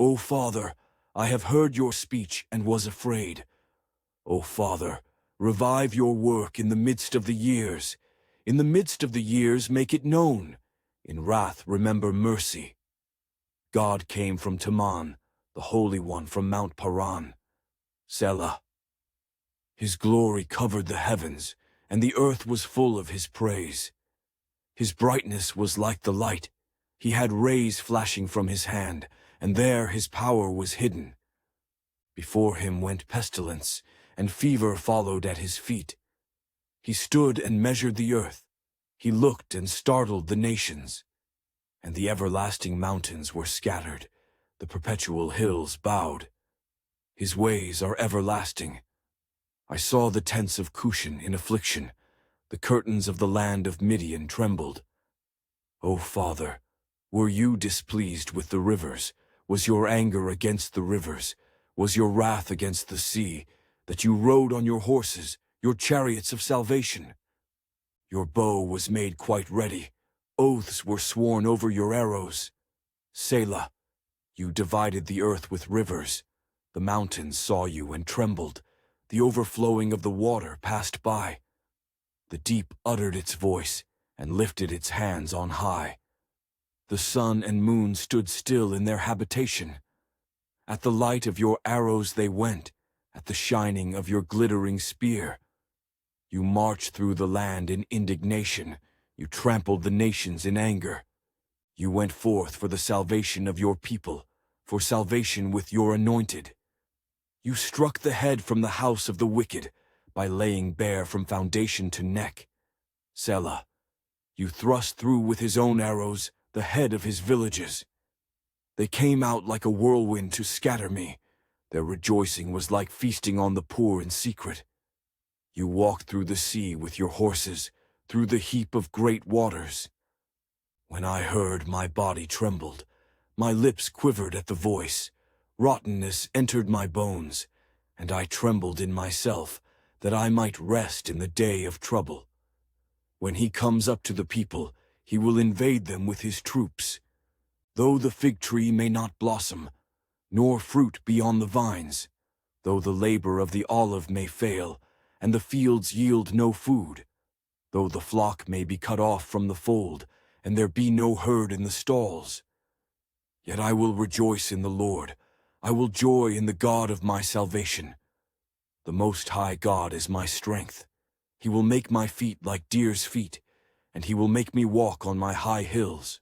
O Father, I have heard your speech and was afraid. O Father, revive your work in the midst of the years. In the midst of the years make it known. In wrath remember mercy. God came from Teman, the Holy One from Mount Paran. Selah. His glory covered the heavens, and the earth was full of his praise. His brightness was like the light. He had rays flashing from his hand, and there his power was hidden. Before him went pestilence, and fever followed at his feet. He stood and measured the earth. He looked and startled the nations. And the everlasting mountains were scattered, the perpetual hills bowed. His ways are everlasting. I saw the tents of Cushan in affliction. The curtains of the land of Midian trembled. O Father, were you displeased with the rivers? Was your anger against the rivers? Was your wrath against the sea, that you rode on your horses, your chariots of salvation? Your bow was made quite ready. Oaths were sworn over your arrows. Selah, you divided the earth with rivers. The mountains saw you and trembled. The overflowing of the water passed by. The deep uttered its voice and lifted its hands on high. The sun and moon stood still in their habitation. At the light of your arrows they went, at the shining of your glittering spear. You marched through the land in indignation. You trampled the nations in anger. You went forth for the salvation of your people, for salvation with your anointed. You struck the head from the house of the wicked, by laying bare from foundation to neck. Selah, you thrust through with his own arrows the head of his villages. They came out like a whirlwind to scatter me. Their rejoicing was like feasting on the poor in secret. You walked through the sea with your horses, through the heap of great waters. When I heard, my body trembled. My lips quivered at the voice. Rottenness entered my bones, and I trembled in myself, that I might rest in the day of trouble. When he comes up to the people, he will invade them with his troops. Though the fig tree may not blossom, nor fruit be on the vines, though the labor of the olive may fail, and the fields yield no food, though the flock may be cut off from the fold, and there be no herd in the stalls, yet I will rejoice in the Lord. I will joy in the God of my salvation. The Most High God is my strength. He will make my feet like deer's feet, and he will make me walk on my high hills.